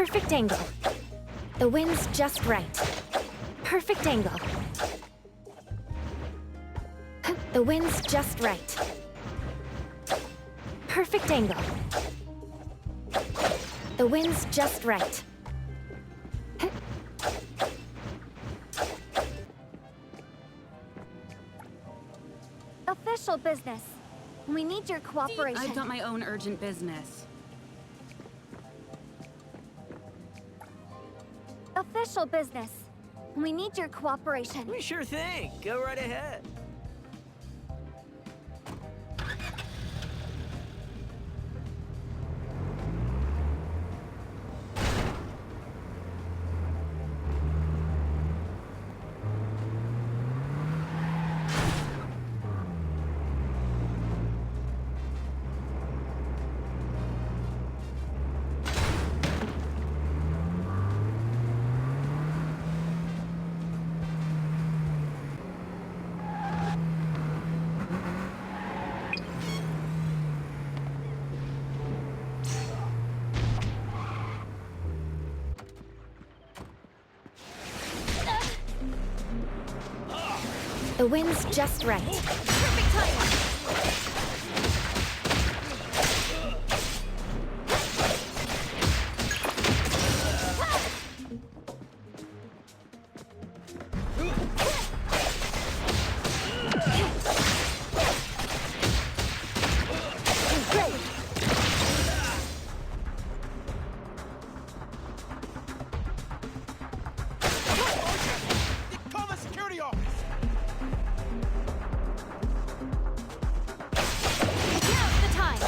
Perfect angle. The wind's just right. Perfect angle. The wind's just right. Perfect angle. The wind's just right. Official business. We need your cooperation. I've got my own urgent business. Official business. We need your cooperation. Sure thing. Go right ahead. The wind's just right. Perfect timing. Call the security office! Now's the time.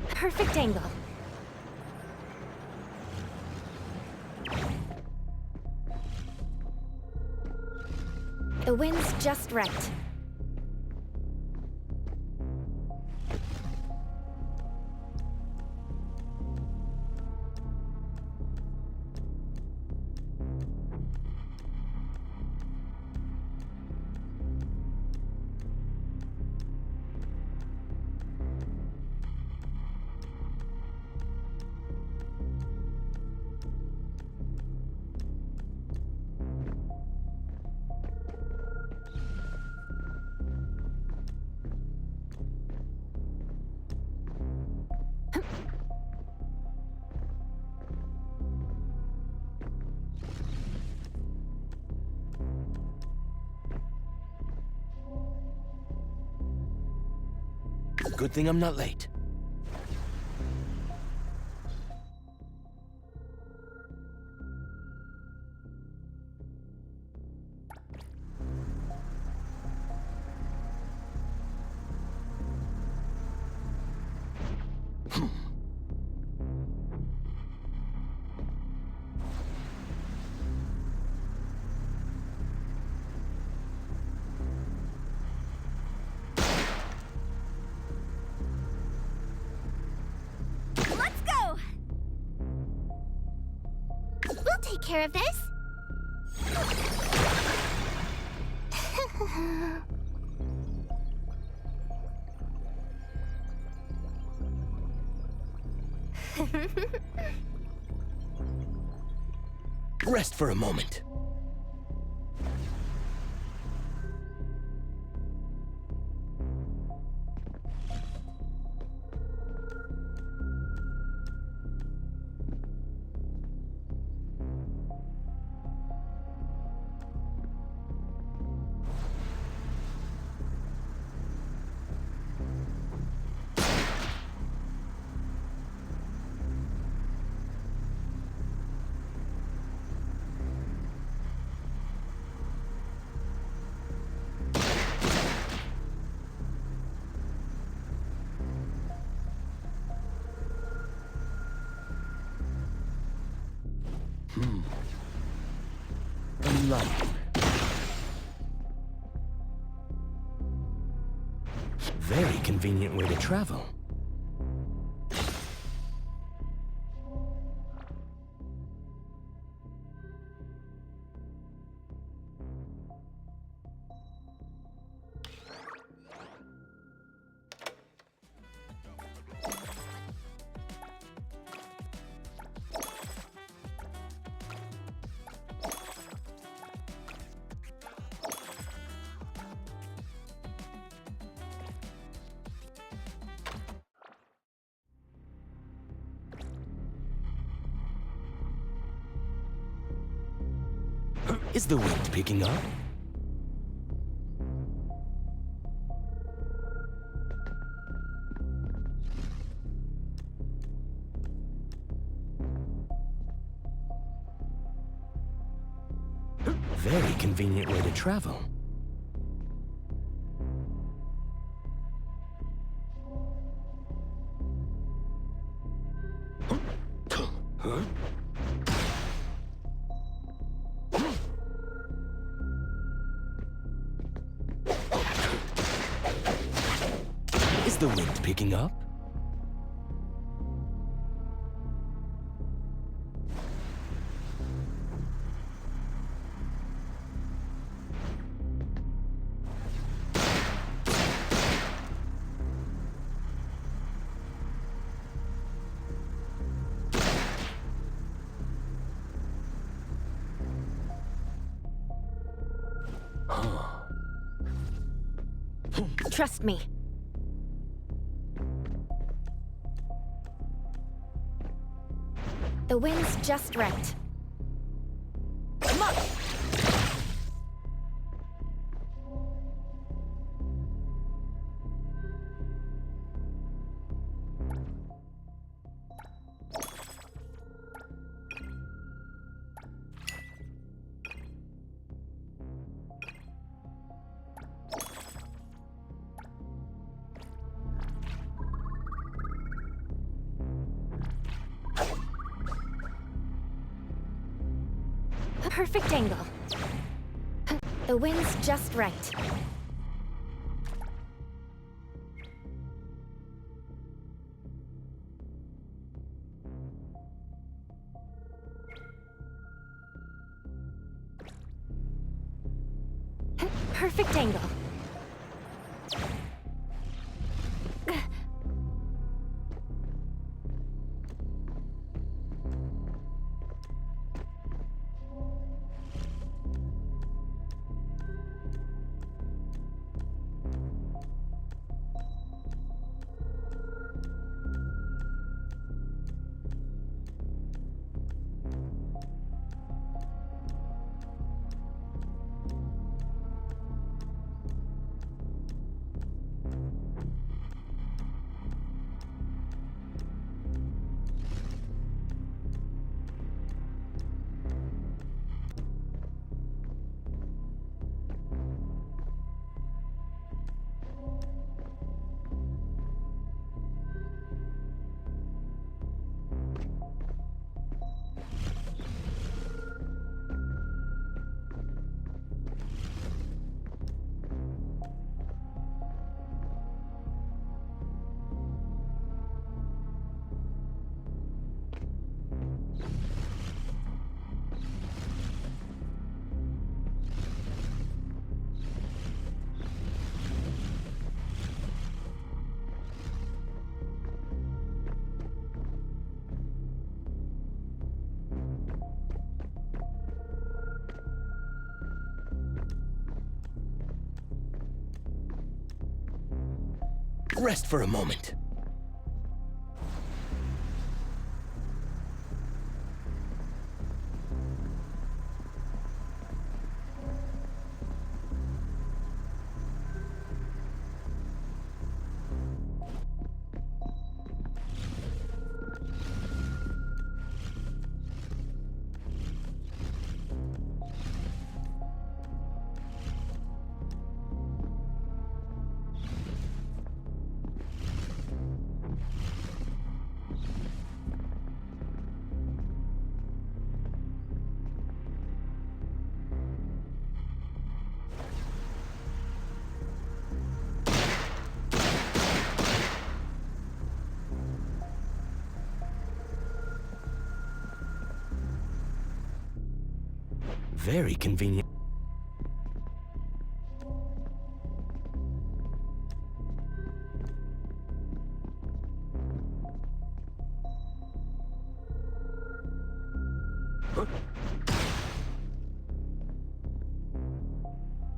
Perfect angle. The wind's just right. Good thing I'm not late. Let's go! We'll take care of this. Rest for a moment. A light. Very convenient way to travel. Is the wind picking up? Very convenient way to travel. Huh? Is the wind picking up? Trust me. The wind's just right. Come on! Perfect angle. The wind's just right. Perfect angle. Rest for a moment. Very convenient.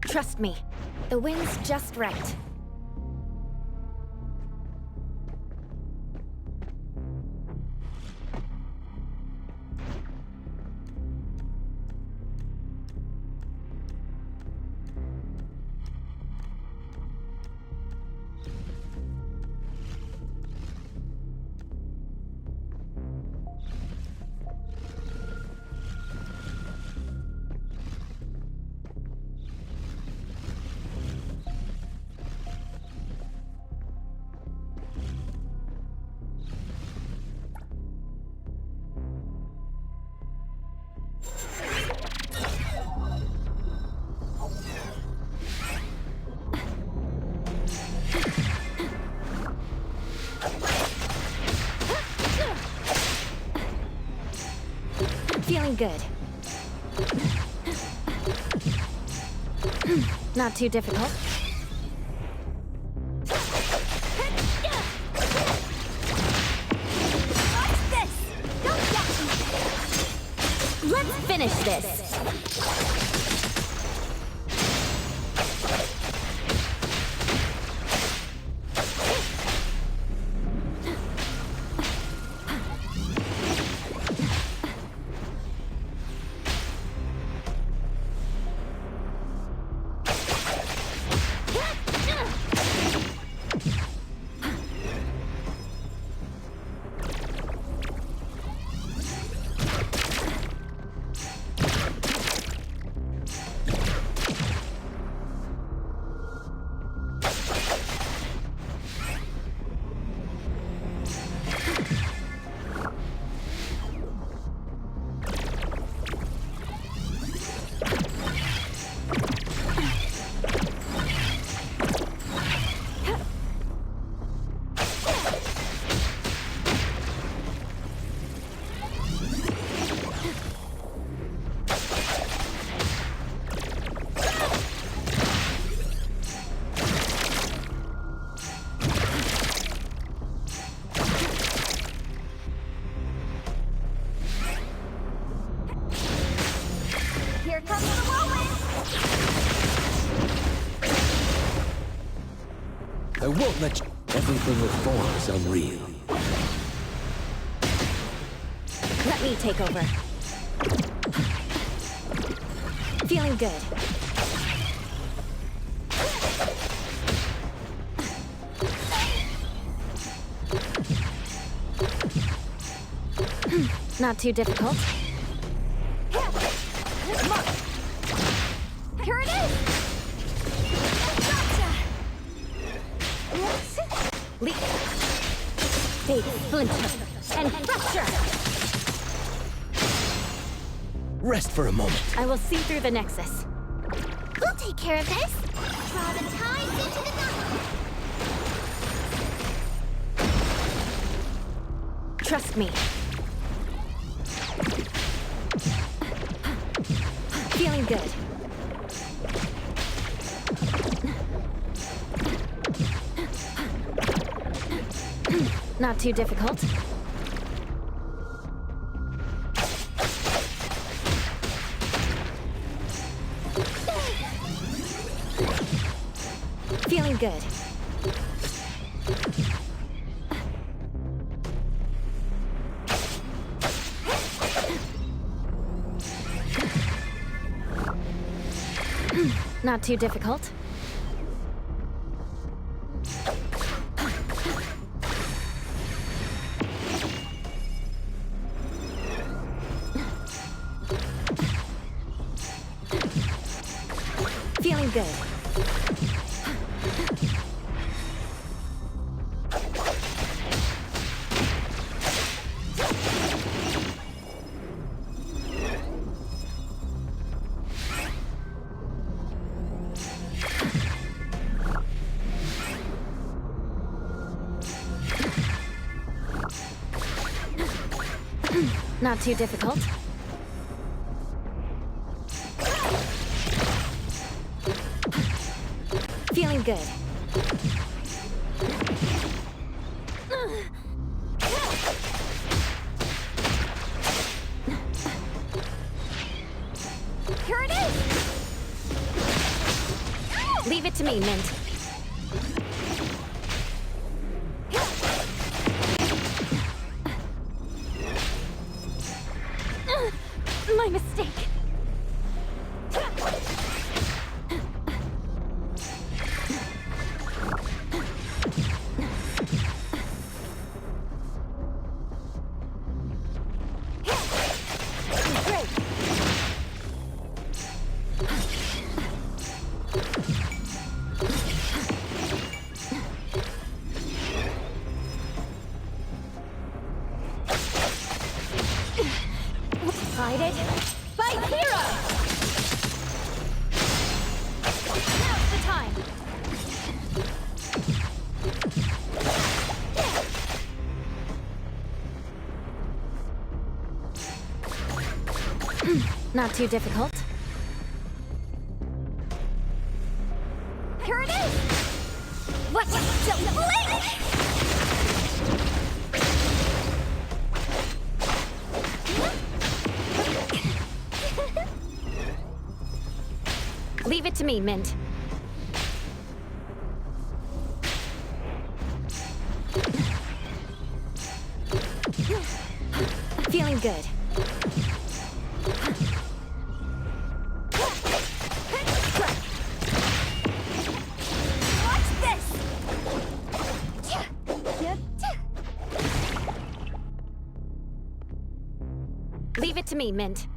Trust me, the wind's just right. Feeling good. Not too difficult. What's this? Don't get me! Let's finish this. Here comes the whirlwind! I won't let you. Everything that forms unreal. Let me take over. Feeling good. Not too difficult. Here it is! Gotcha! Leap. Fade, splinter, and fracture. Rest for a moment. I will see through the nexus. We'll take care of this. Draw the tides into the night. Trust me. Feeling good. Not too difficult. Feeling good. Not too difficult. Feeling good. Not too difficult. Feeling good. Here it is! Leave it to me, Mint. My mistake. Great. Decided. Fight hero! Now's the time. Not too difficult. Here it is! What? Don't blink! Leave it to me, Mint. Feeling good. Watch this! Leave it to me, Mint.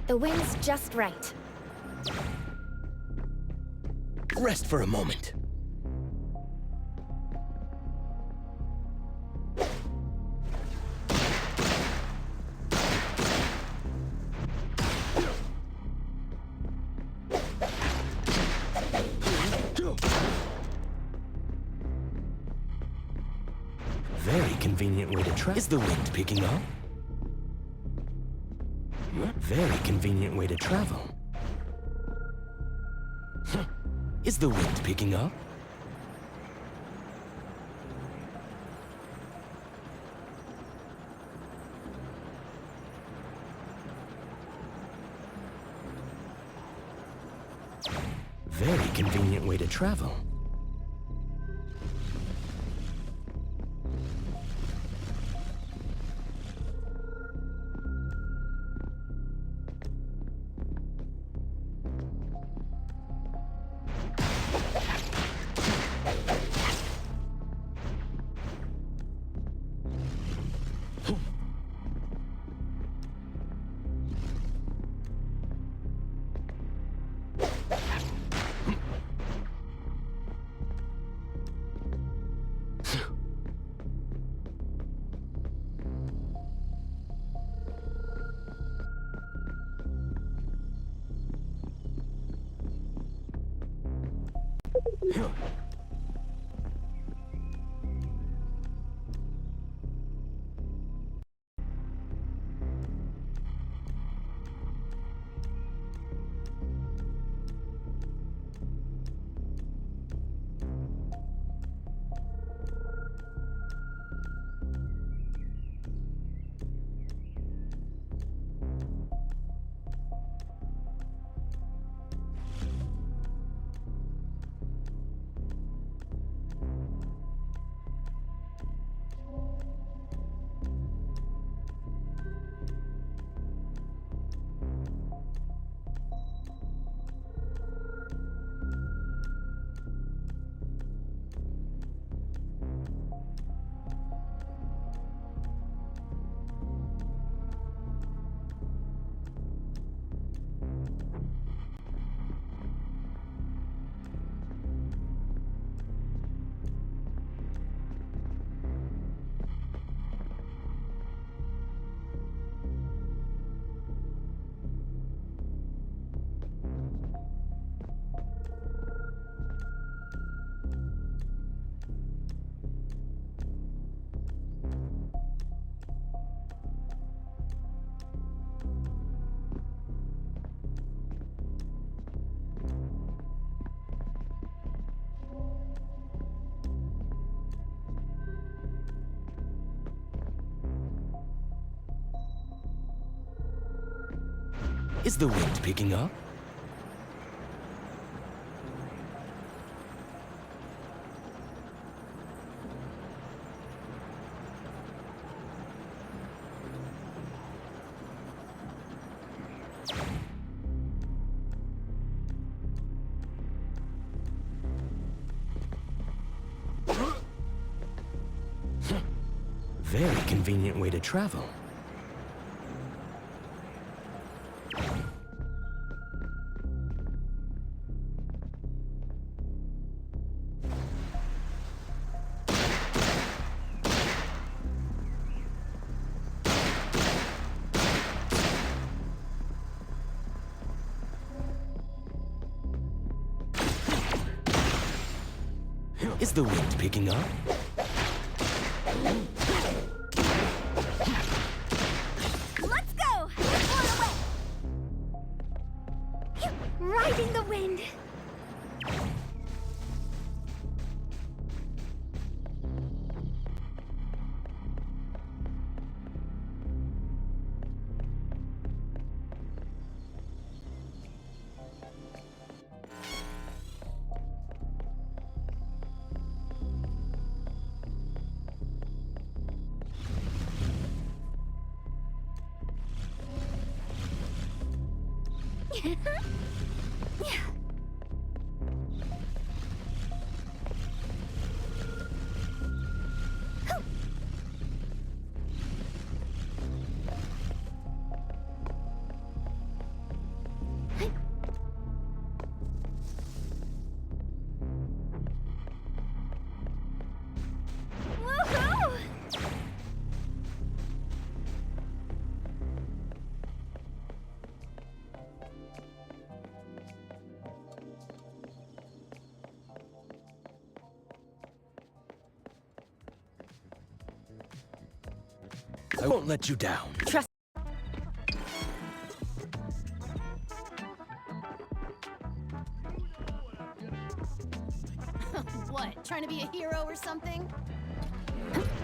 The wind's just right. Rest for a moment. Very convenient way to travel. Is the wind picking up? Very convenient way to travel. Is the wind picking up? Very convenient way to travel. Is the wind picking up? Very convenient way to travel. Is the wind picking up? Let's go! Blow away! Riding the wind! Woohoo! I won't let you down. Trust. What, trying to be a hero or something?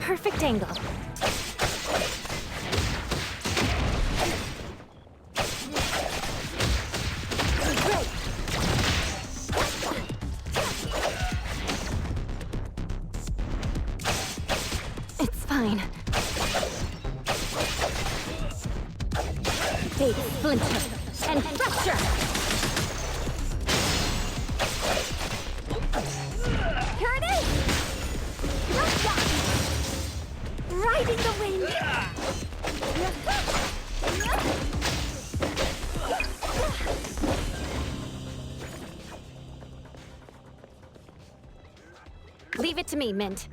Perfect angle. Great. It's fine. Big splinter and fracture. Here it is! Don't die! Riding the wind! Leave it to me, Mint.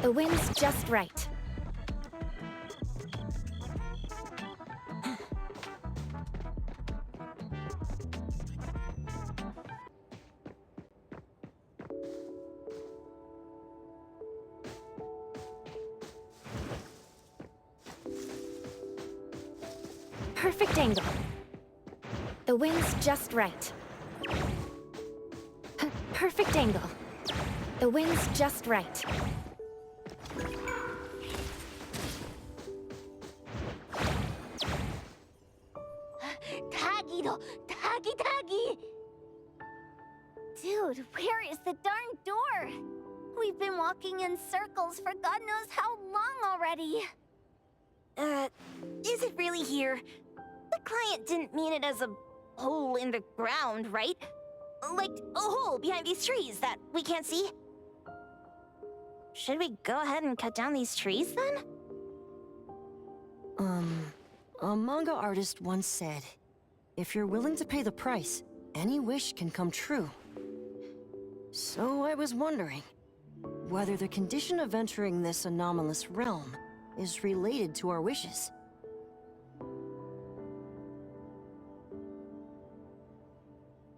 The wind's just right. Perfect angle. The wind's just right. Perfect angle. The wind's just right. Tagido! Tagi! Dude, where is the darn door? We've been walking in circles for God knows how long already. Is it really here? The client didn't mean it as a hole in the ground, right? Like a hole behind these trees that we can't see? Should we go ahead and cut down these trees then? A manga artist once said, if you're willing to pay the price, any wish can come true. So I was wondering whether the condition of entering this anomalous realm is related to our wishes.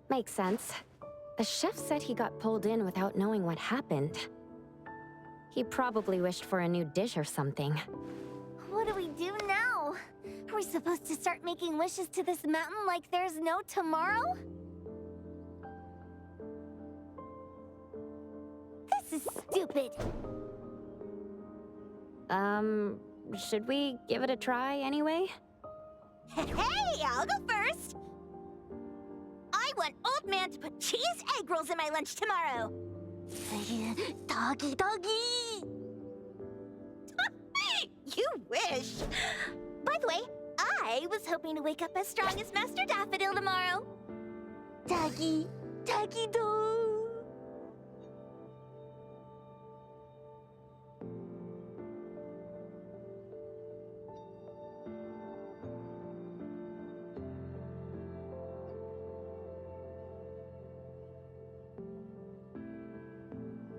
Makes sense. The chef said he got pulled in without knowing what happened. He probably wished for a new dish or something. What do we do now? Are we supposed to start making wishes to this mountain like there's no tomorrow? This is stupid. Should we give it a try anyway? Hey, I'll go first. I want Old Man to put cheese egg rolls in my lunch tomorrow. Doggy. You wish. By the way, I was hoping to wake up as strong as Master Daffodil tomorrow. Doggy do.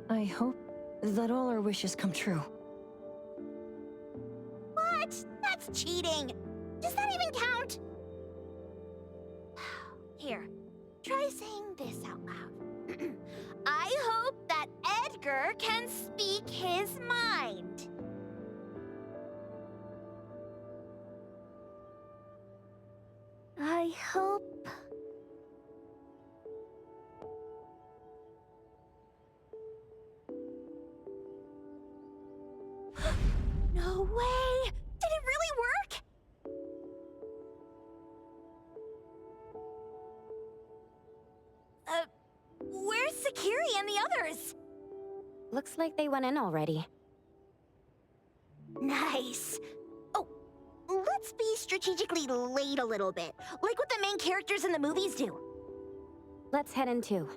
I hope that all our wishes come true. What? That's cheating. Does that even count? Here, try saying this out loud. I hope that Edgar can speak his mind. I hope... No way! Did it really work? Where's Sakiri and the others? Looks like they went in already. Nice. Oh, let's be strategically late a little bit, like what the main characters in the movies do. Let's head in too.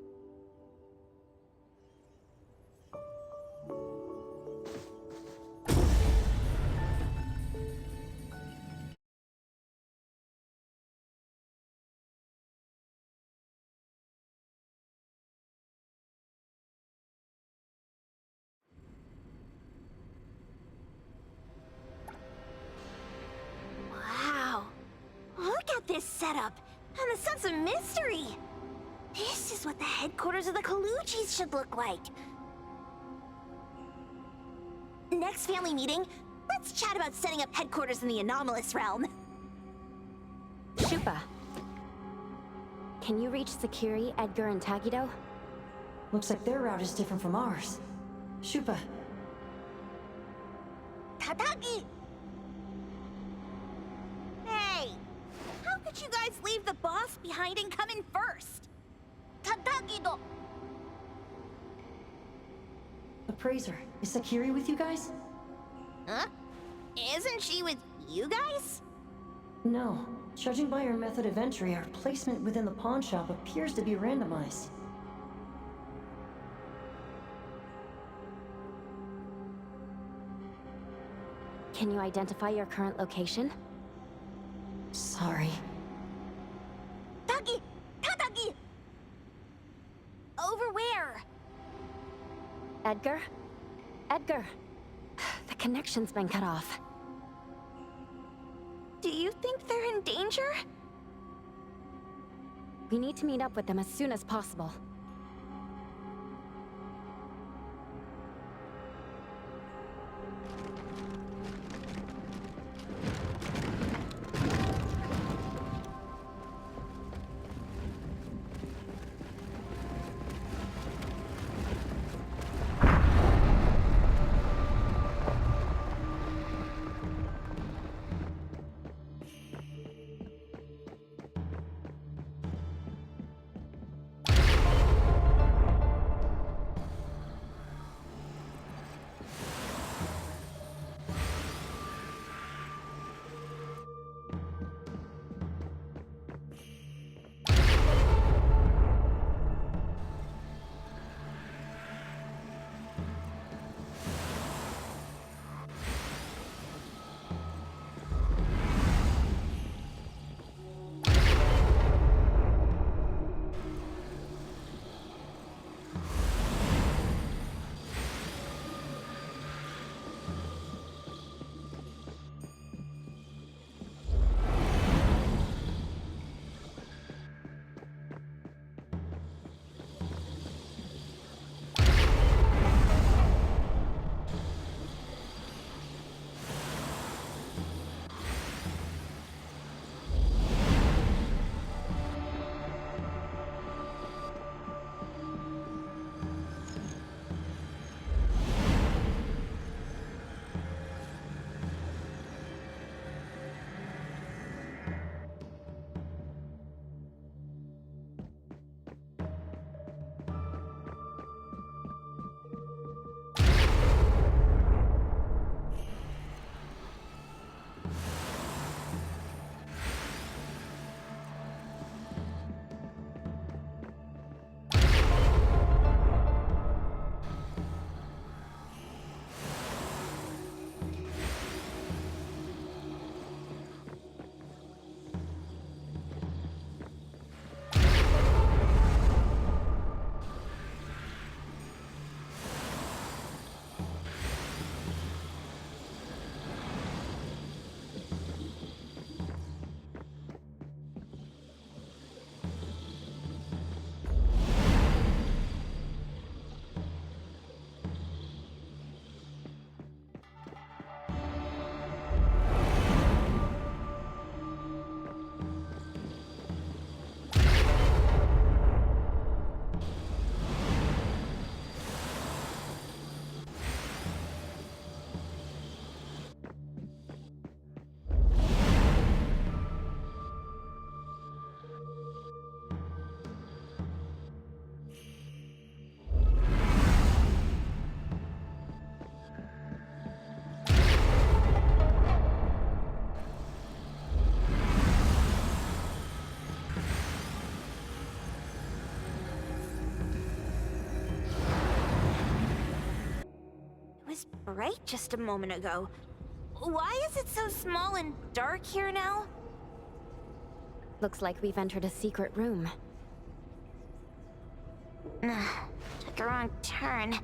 Wow. Look at this setup, and the sense of mystery. This is what the headquarters of the Kaluchis should look like. Next family meeting, let's chat about setting up headquarters in the anomalous realm. Shupa. Can you reach Sakiri, Edgar, and Tagido? Looks like their route is different from ours. Shupa. Tatagi! Hey! How could you guys leave the boss behind and come in first? Tatagi-do! Appraiser, is Sakiri with you guys? Huh? Isn't she with you guys? No. Judging by her method of entry, our placement within the pawn shop appears to be randomized. Can you identify your current location? Sorry. Tagi! Tatagi! Over where? Edgar? Edgar, connection's been cut off. Do you think they're in danger? We need to meet up with them as soon as possible. Was bright just a moment ago. Why is it so small and dark here now? Looks like we've entered a secret room. Took a wrong turn.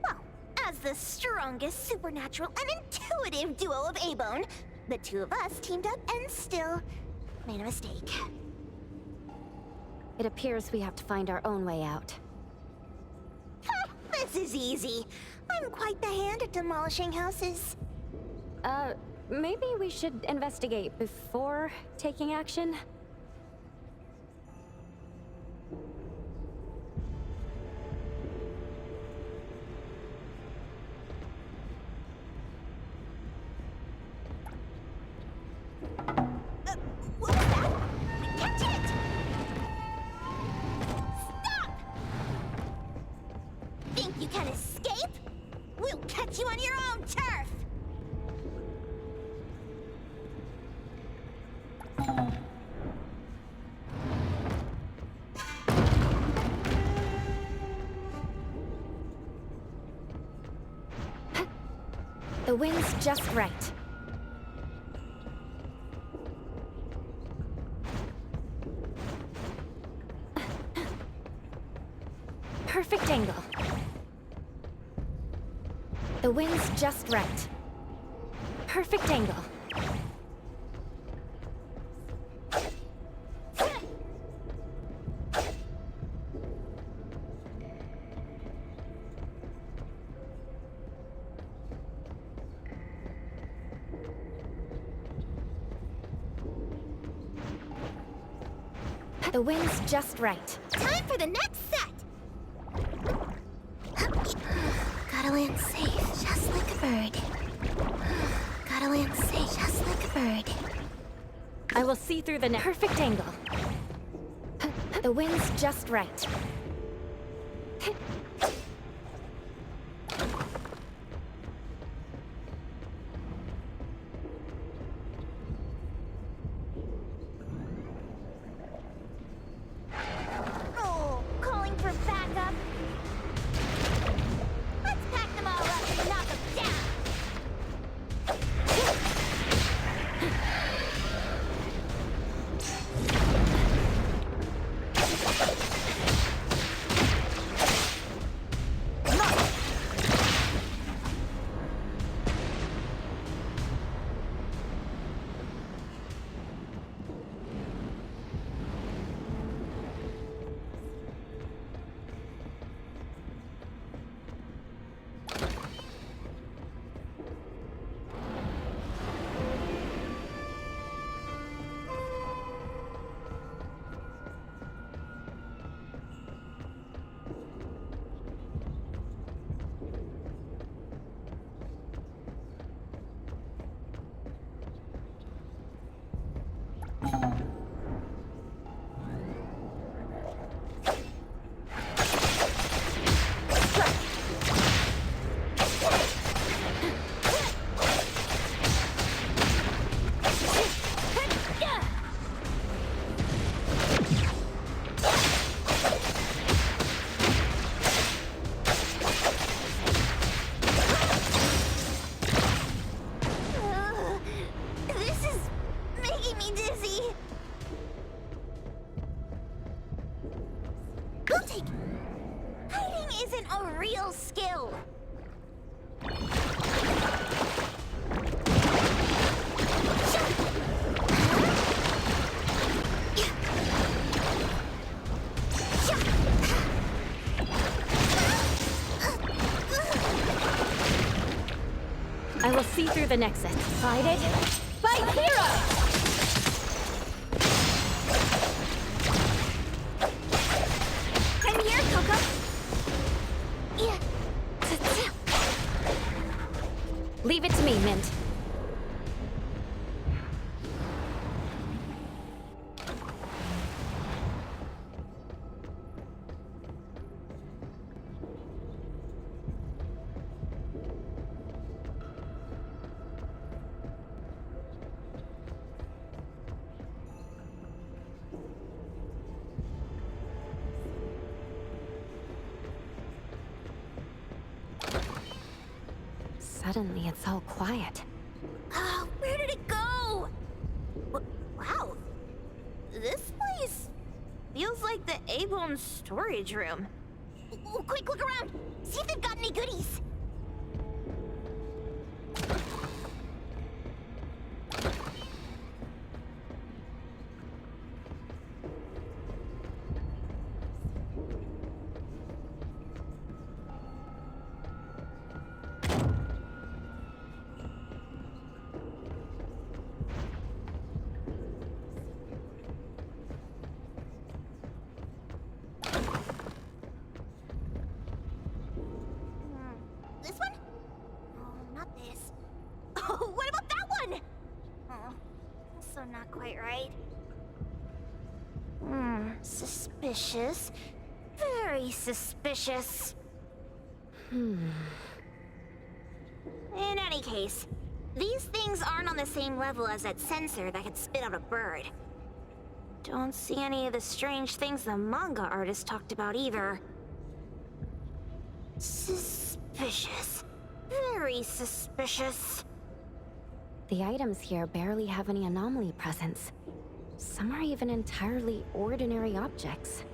Well, as the strongest supernatural and intuitive duo of A-Bone, the two of us teamed up and still made a mistake. It appears we have to find our own way out. This is easy. I'm quite the hand at demolishing houses. Maybe we should investigate before taking action? What was that? Catch it! Stop! Think you can escape? We'll catch you on your own turf! The wind's just right. Perfect angle. The wind's just right. Perfect angle. The wind's just right. Time for the next set! Gotta land safe, just like a bird. Gotta land safe, just like a bird. I will see through the net. Perfect angle. The wind's just right. Oh, calling for backup. Let's pack them all up and knock them down. This is making me dizzy. We'll take it. Hiding isn't a real skill. I will see through the nexus. Guided by heroes! I'm here, Coco. Yeah. Leave it to me, Mint. Suddenly, it's all quiet. Oh, where did it go? Wow. This place feels like the A-Bone storage room. Quick, look around. See if they've got any goodies. This one? Oh, not this. Oh, what about that one? Oh, also not quite right. Suspicious. Very suspicious. In any case, these things aren't on the same level as that sensor that could spit out a bird. Don't see any of the strange things the manga artist talked about either. Suspicious. Very suspicious. The items here barely have any anomaly presence. Some are even entirely ordinary objects.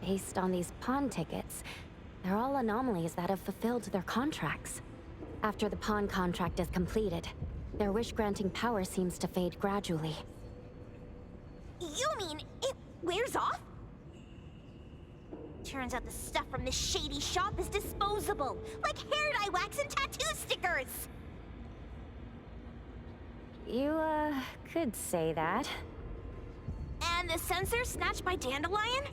Based on these pawn tickets, They're all anomalies that have fulfilled their contracts. After the pawn contract is completed, their wish-granting power seems to fade gradually. You mean it wears off? Turns out the stuff from this shady shop is disposable, like hair dye wax and tattoo stickers! You, could say that. And the sensor snatched by Dandelion?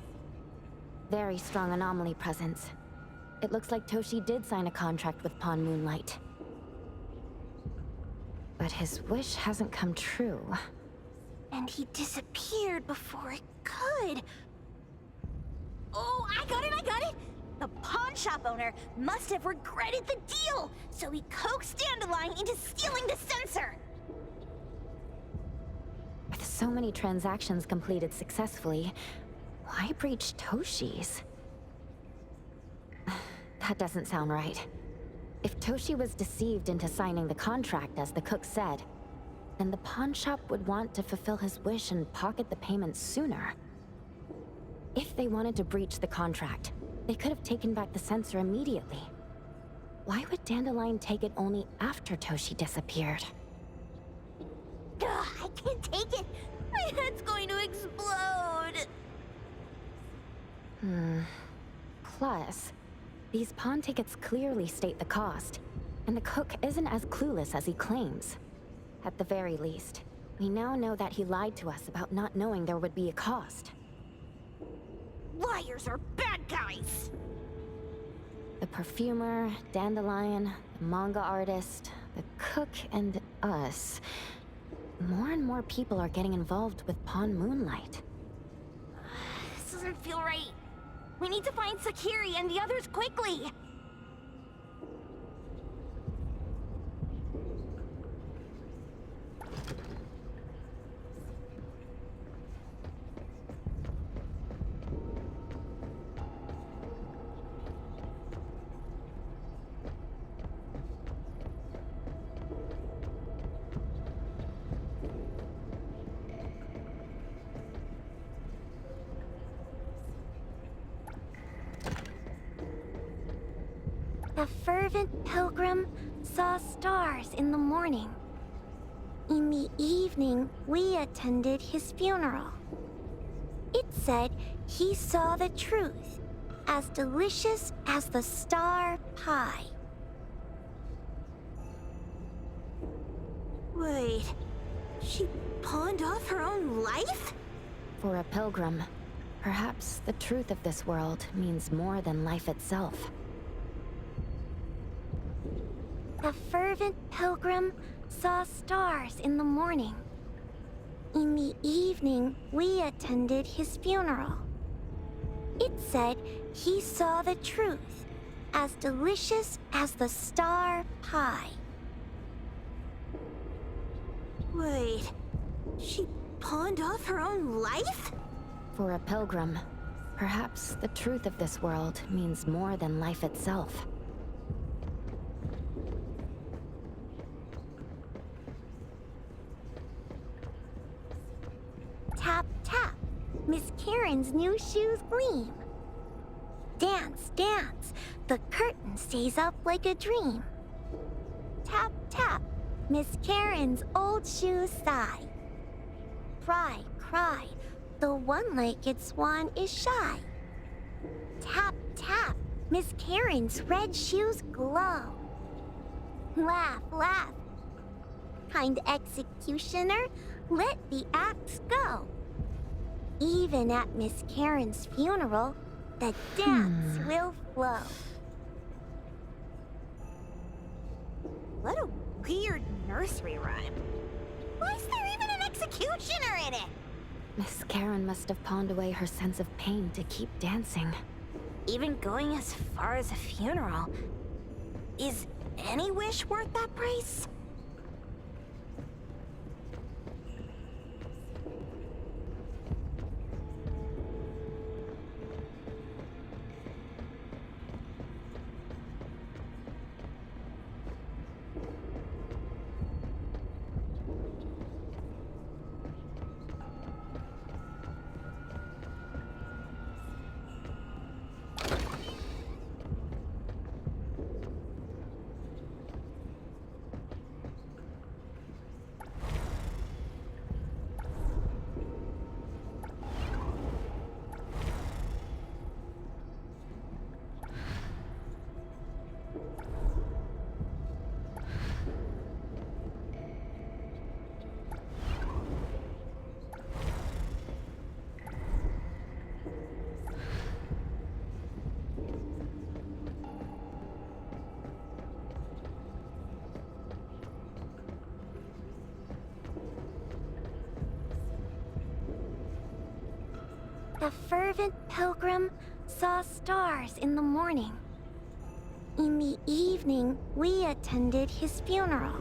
Very strong anomaly presence. It looks like Toshi did sign a contract with Pawn Moonlight. But his wish hasn't come true. And he disappeared before it could. Oh, I got it! The pawn shop owner must have regretted the deal, so he coaxed Dandelion into stealing the sensor. With so many transactions completed successfully, why breach Toshi's? That doesn't sound right. If Toshi was deceived into signing the contract, as the cook said, then the pawn shop would want to fulfill his wish and pocket the payment sooner. If they wanted to breach the contract, they could have taken back the sensor immediately. Why would Dandelion take it only after Toshi disappeared? Ugh, I can't take it. My head's going to explode. Plus, these pawn tickets clearly state the cost, and the cook isn't as clueless as he claims. At the very least, we now know that he lied to us about not knowing there would be a cost. Liars are bad guys. The perfumer, Dandelion, the manga artist, the cook, and us. More and more people are getting involved with Pawn Moonlight. This doesn't feel right. We need to find Sakiri and the others quickly. The fervent pilgrim saw stars in the morning. In the evening, we attended his funeral. It said he saw the truth, as delicious as the star pie. Wait, she pawned off her own life? For a pilgrim, perhaps the truth of this world means more than life itself. The fervent pilgrim saw stars in the morning. In the evening, we attended his funeral. It said he saw the truth, as delicious as the star pie. Wait, she pawned off her own life? For a pilgrim, perhaps the truth of this world means more than life itself. Tap, tap, Miss Karen's new shoes gleam. Dance, dance, the curtain stays up like a dream. Tap, tap, Miss Karen's old shoes sigh. Cry, cry, the one-legged swan is shy. Tap, tap, Miss Karen's red shoes glow. Laugh, laugh, kind executioner, let the axe go. Even at Miss Karen's funeral, the dance will flow. What a weird nursery rhyme. Why is there even an executioner in it? Miss Karen must have pawned away her sense of pain to keep dancing. Even going as far as a funeral. Is any wish worth that price? The fervent pilgrim saw stars in the morning. In the evening, we attended his funeral.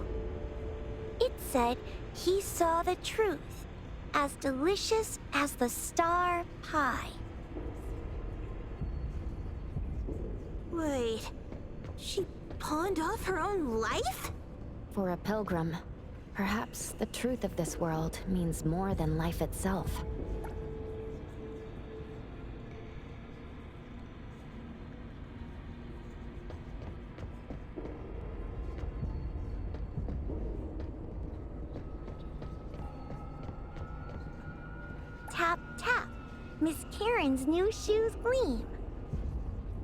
It said he saw the truth, as delicious as the star pie. Wait, she pawned off her own life? For a pilgrim, perhaps the truth of this world means more than life itself. Tap, tap, Miss Karen's new shoes gleam.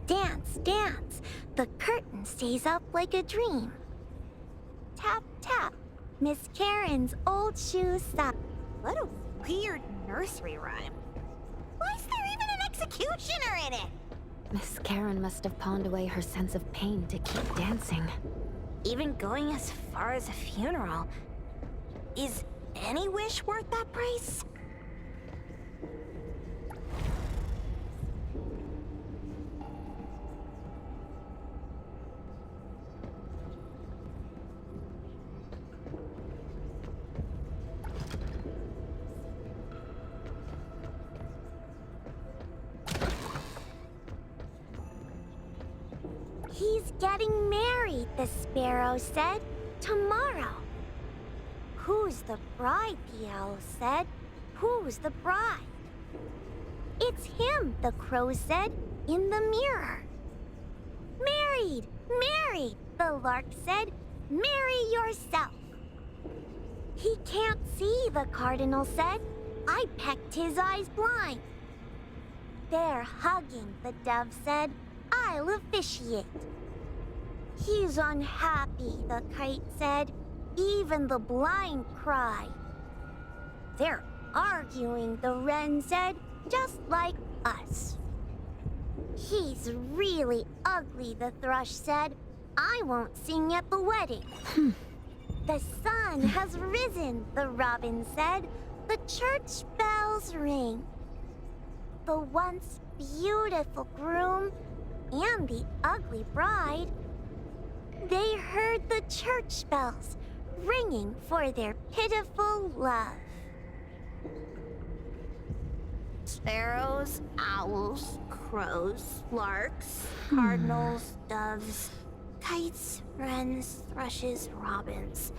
Dance, dance, the curtain stays up like a dream. Tap, tap, Miss Karen's old shoes stop. What a weird nursery rhyme. Why is there even an executioner in it? Miss Karen must have pawned away her sense of pain to keep dancing. Even going as far as a funeral. Is any wish worth that price? He's getting married, the sparrow said. Tomorrow. Who's the bride, the owl said. Who's the bride? It's him, the crow said, in the mirror. Married, married, the lark said. Marry yourself. He can't see, the cardinal said. I pecked his eyes blind. They're hugging, the dove said. I'll officiate. He's unhappy, the kite said. Even the blind cry. They're arguing, the wren said, just like us. He's really ugly, the thrush said. I won't sing at the wedding. The sun has risen, the robin said. The church bells ring. The once beautiful groom and the ugly bride, they heard the church bells ringing for their pitiful love. Sparrows, owls, crows, larks, cardinals, doves, kites, wrens, thrushes, robins.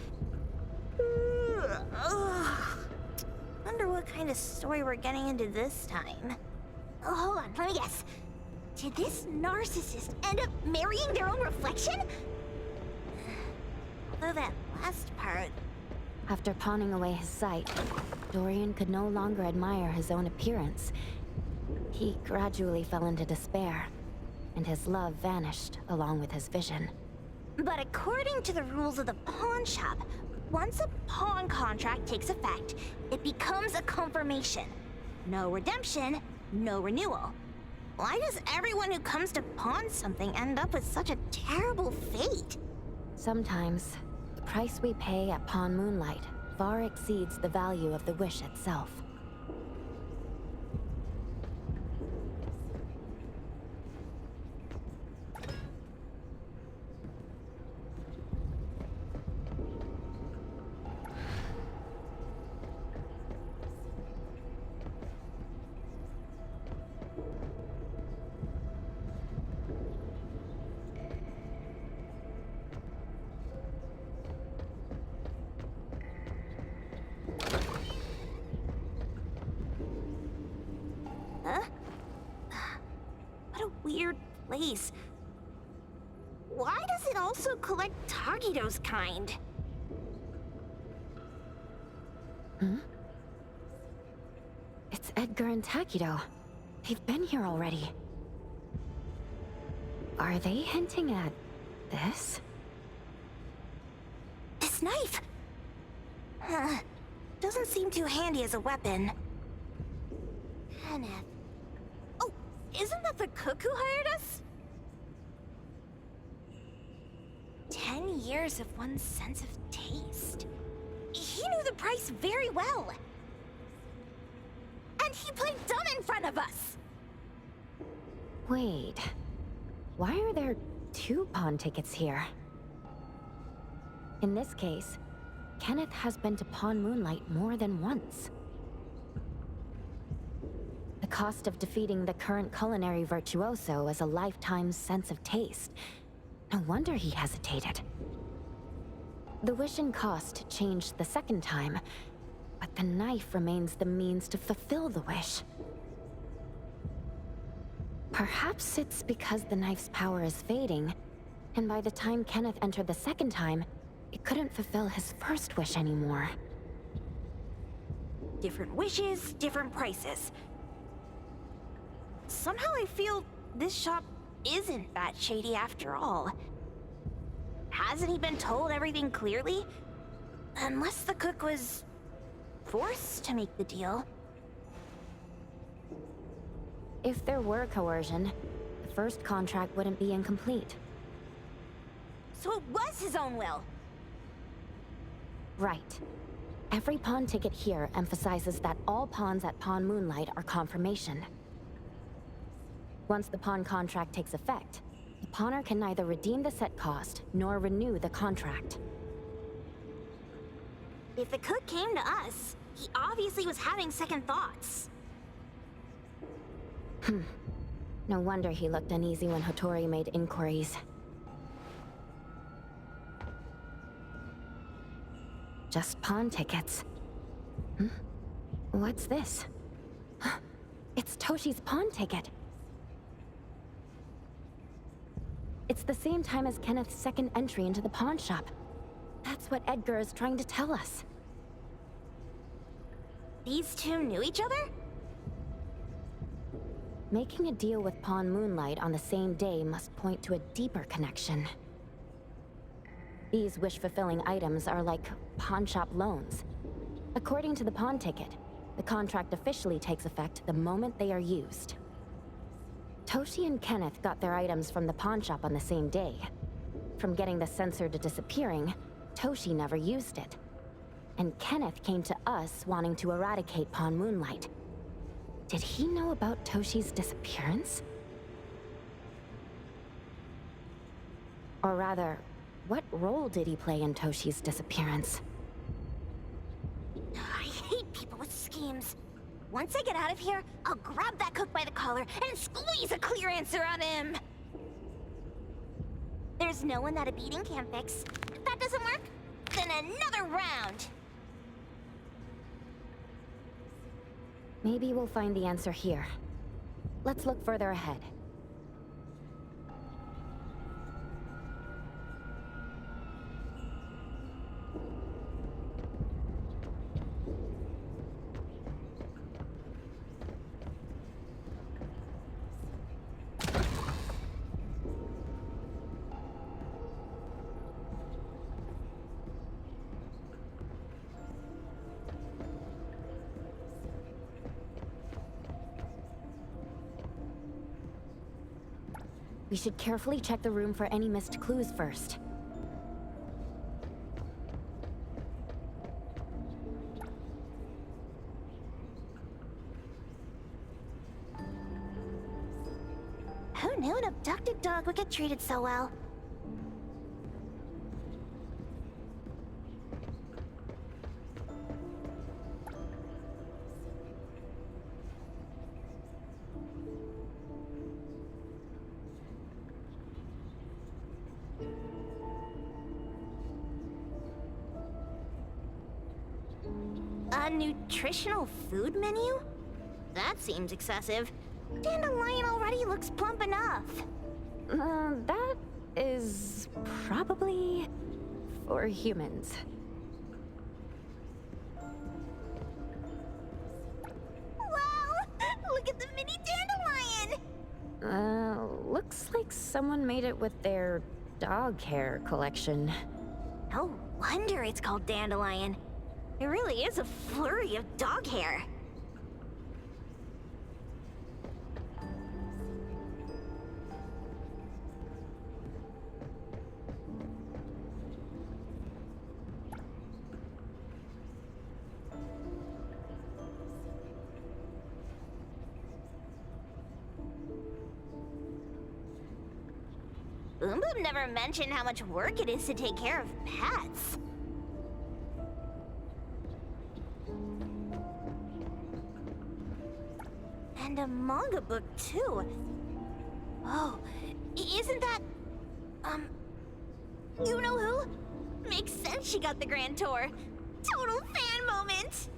Ugh. Wonder what kind of story we're getting into this time. Oh, hold on, let me guess. Did this narcissist end up marrying their own reflection? Although that last part... After pawning away his sight, Dorian could no longer admire his own appearance. He gradually fell into despair, and his love vanished along with his vision. But according to the rules of the pawn shop, once a pawn contract takes effect, it becomes a confirmation. No redemption, no renewal. Why does everyone who comes to pawn something end up with such a terrible fate? Sometimes, the price we pay at Pawn Moonlight far exceeds the value of the wish itself. Huh? What a weird place. Why does it also collect Tagido's kind? It's Edgar and Takido. They've been here already. Are they hinting at this? This knife! Doesn't seem too handy as a weapon. Kenneth. Oh, isn't that the cook who hired us? 10 years of one's sense of taste. He knew the price very well. And he played dumb and front of us! Wait. Why are there 2 pawn tickets here? In this case, Kenneth has been to Pawn Moonlight more than once. The cost of defeating the current culinary virtuoso is a lifetime's sense of taste. No wonder he hesitated. The wish and cost changed the second time, but the knife remains the means to fulfill the wish. Perhaps it's because the knife's power is fading, and by the time Kenneth entered the second time, it couldn't fulfill his first wish anymore. Different wishes, different prices. Somehow I feel this shop isn't that shady after all. Hasn't he been told everything clearly? Unless the cook was forced to make the deal. If there were coercion, the first contract wouldn't be incomplete. So it was his own will. Right. Every pawn ticket here emphasizes that all pawns at Pawn Moonlight are confirmation. Once the pawn contract takes effect, the pawner can neither redeem the set cost nor renew the contract. If the cook came to us, he obviously was having second thoughts. No wonder he looked uneasy when Hattori made inquiries. Just pawn tickets. What's this? It's Toshi's pawn ticket. It's the same time as Kenneth's second entry into the pawn shop. That's what Edgar is trying to tell us. These two knew each other? Making a deal with Pawn Moonlight on the same day must point to a deeper connection. These wish-fulfilling items are like pawn shop loans. According to the pawn ticket, the contract officially takes effect the moment they are used. Toshi and Kenneth got their items from the pawn shop on the same day. From getting the sensor to disappearing, Toshi never used it. And Kenneth came to us wanting to eradicate Pawn Moonlight. Did he know about Toshi's disappearance? Or rather, what role did he play in Toshi's disappearance? I hate people with schemes. Once I get out of here, I'll grab that cook by the collar and squeeze a clear answer out of him. There's no one that a beating can't fix. If that doesn't work, then another round. Maybe we'll find the answer here. Let's look further ahead. We should carefully check the room for any missed clues first. Who knew an abducted dog would get treated so well? A nutritional food menu? That seems excessive. Dandelion already looks plump enough. That is probably for humans. Wow! Look at the mini dandelion! Looks like someone made it with their dog hair collection. No wonder it's called Dandelion. It really is a flurry of dog hair. Boom Boom never mentioned how much work it is to take care of pets. And a manga book, too. Oh, isn't that... You know who? Makes sense she got the grand tour. Total fan moment!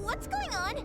What's going on?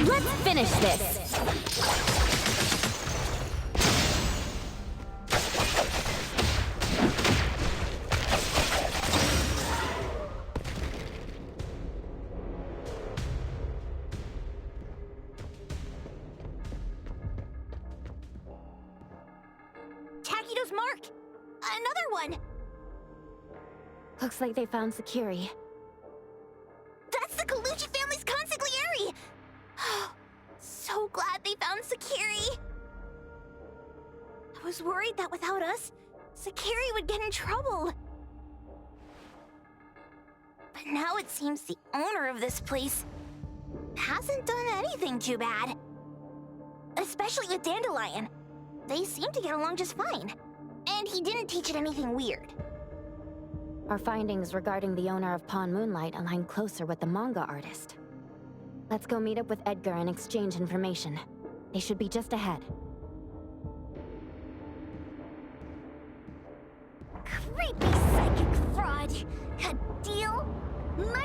Let's finish this. Takido's mark! Another one! Looks like they found Sakiri. That's the Colucci family's consigliere! So glad they found Sakiri! I was worried that without us, Sakiri would get in trouble. But now it seems the owner of this place hasn't done anything too bad. Especially with Dandelion. They seem to get along just fine. And he didn't teach it anything weird. Our findings regarding the owner of Pawn Moonlight align closer with the manga artist. Let's go meet up with Edgar and exchange information. They should be just ahead.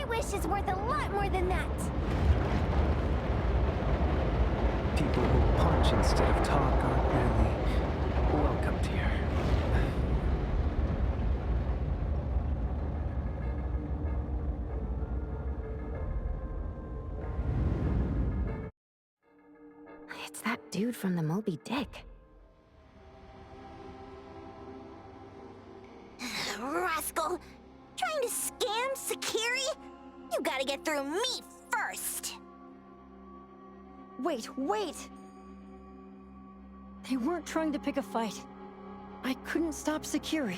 wish is worth a lot more than that. People who punch instead of talk aren't really welcomed here. It's that dude from the Moby Dick. Rascal! Trying to scam Sakiri? You gotta get through me first! Wait! They weren't trying to pick a fight. I couldn't stop Sakiri.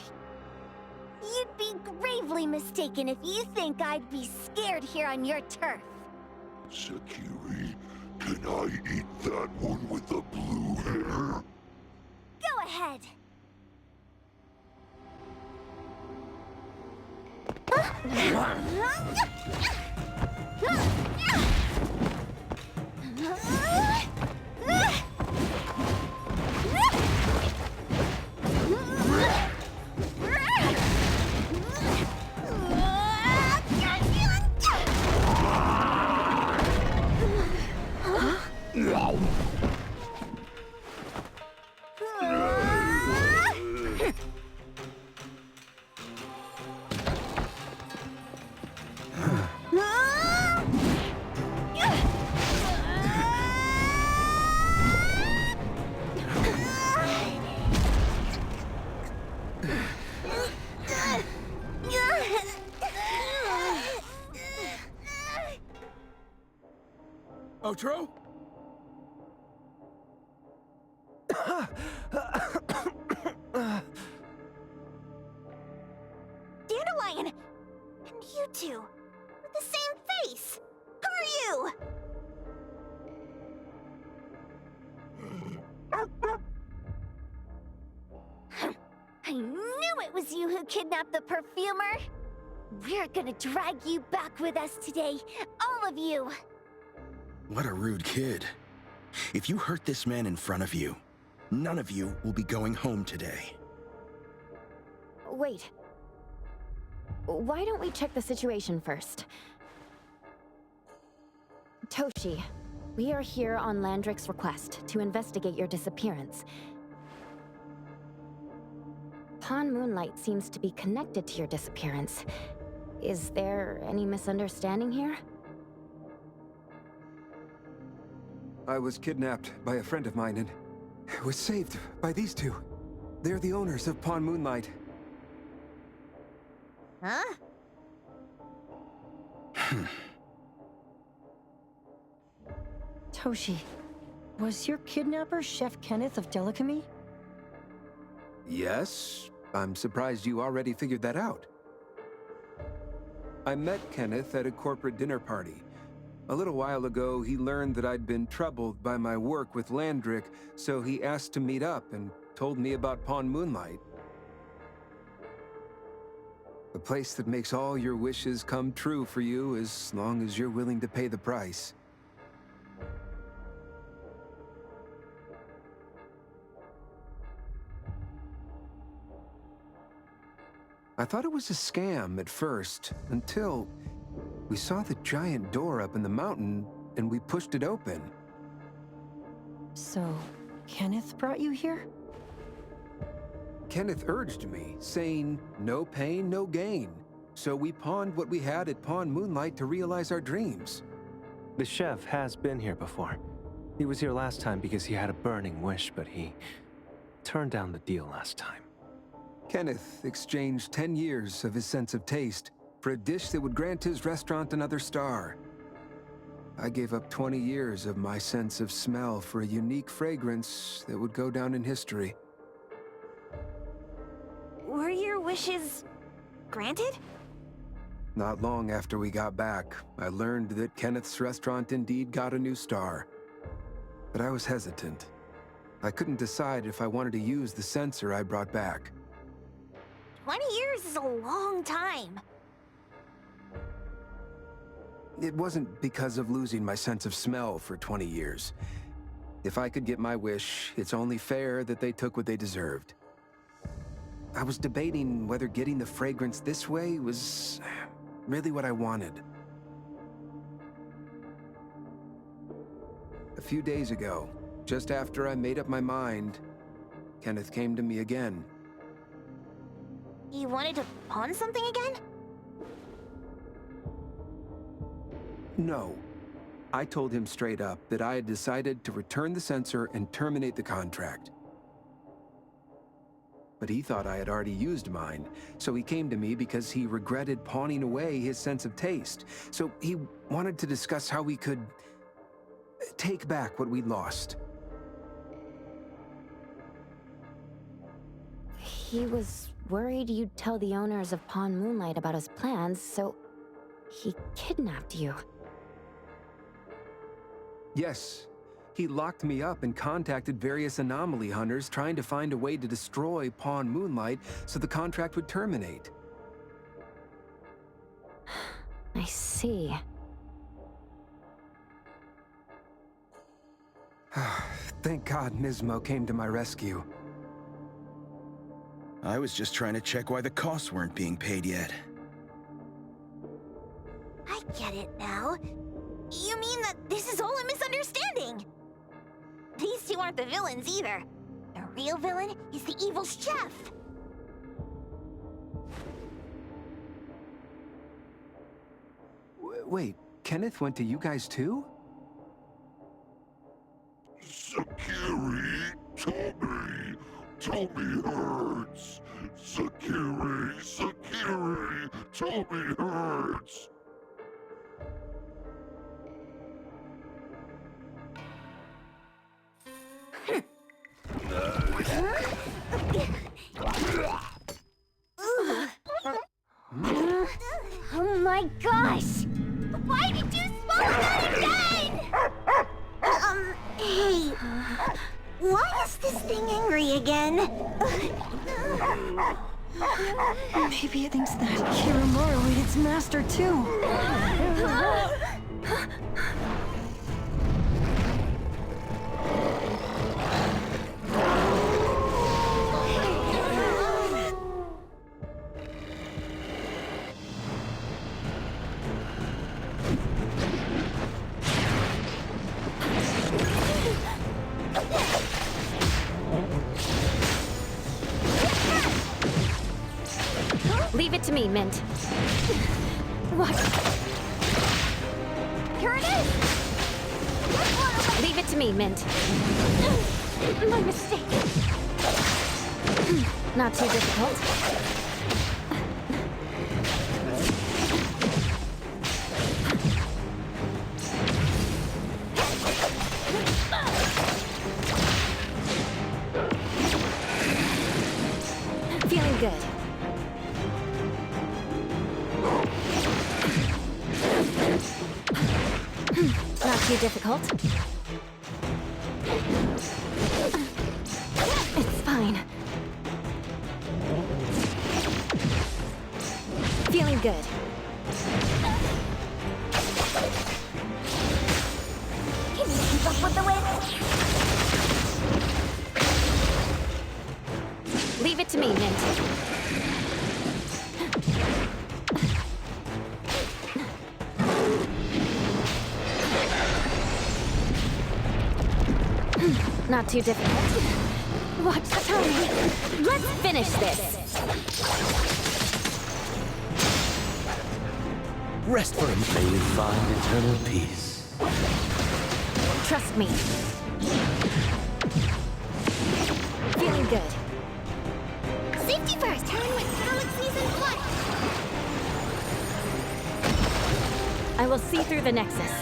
You'd be gravely mistaken if you think I'd be scared here on your turf. Sakiri, can I eat that one with the blue hair? Go ahead. Otro? Dandelion! And you two, with the same face! Who are you? I knew it was you who kidnapped the perfumer. We're gonna drag you back with us today, all of you. What a rude kid. If you hurt this man in front of you, none of you will be going home today. Wait. Why don't we check the situation first? Toshi, we are here on Landrick's request to investigate your disappearance. Pawn Moonlight seems to be connected to your disappearance. Is there any misunderstanding here? I was kidnapped by a friend of mine and was saved by these two. They're the owners of Pawn Moonlight. Huh? Toshi, was your kidnapper Chef Kenneth of Delicamy? Yes? I'm surprised you already figured that out. I met Kenneth at a corporate dinner party. A little while ago, he learned that I'd been troubled by my work with Landrick, so he asked to meet up and told me about Pawn Moonlight. A place that makes all your wishes come true for you as long as you're willing to pay the price. I thought it was a scam at first, until we saw the giant door up in the mountain and we pushed it open. So, Kenneth brought you here? Kenneth urged me, saying, no pain, no gain. So we pawned what we had at Pawn Moonlight to realize our dreams. The chef has been here before. He was here last time because he had a burning wish, but he turned down the deal last time. Kenneth exchanged 10 years of his sense of taste for a dish that would grant his restaurant another star. I gave up 20 years of my sense of smell for a unique fragrance that would go down in history. Were your wishes granted? Not long after we got back, I learned that Kenneth's restaurant indeed got a new star. But I was hesitant. I couldn't decide if I wanted to use the sensor I brought back. 20 years is a long time. It wasn't because of losing my sense of smell for 20 years. If I could get my wish, it's only fair that they took what they deserved. I was debating whether getting the fragrance this way was really what I wanted. A few days ago, just after I made up my mind, Kenneth came to me again. He wanted to pawn something again? No. I told him straight up that I had decided to return the sensor and terminate the contract. But he thought I had already used mine, so he came to me because he regretted pawning away his sense of taste. So he wanted to discuss how we could take back what we'd lost. He was worried you'd tell the owners of Pawn Moonlight about his plans, so he kidnapped you. Yes. He locked me up and contacted various anomaly hunters trying to find a way to destroy Pawn Moonlight so the contract would terminate. I see. Thank God Nismo came to my rescue. I was just trying to check why the costs weren't being paid yet. I get it now. You mean that this is all a misunderstanding? These two aren't the villains either. The real villain is the evil chef. Wait, Kenneth went to you guys too? Sakiri, Tommy hurts. Sakiri, Tommy hurts. Oh my gosh! Why did you smoke that again? Hey. Why is this thing angry again? Maybe it thinks that Kiramaru ate its master too. Leave it to me, Mint. What? Here it is! Leave it to me, Mint. My mistake. Not too difficult. Feeling good. Not too difficult. It's fine. Feeling good. Can you keep up with the wind? Leave it to me, Mint. Not too difficult. Watch the timing. Let's finish this. Rest for him. May you find eternal peace. Trust me. Feeling good. Safety first! Turn with galaxies and flight! I will see through the Nexus.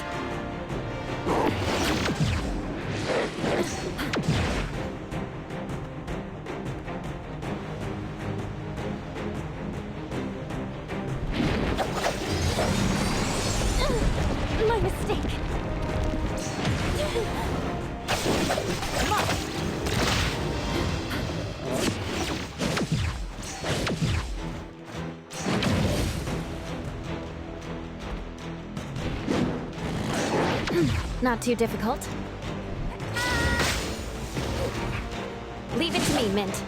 My mistake. Come on. Not too difficult. Leave it to me, Mint.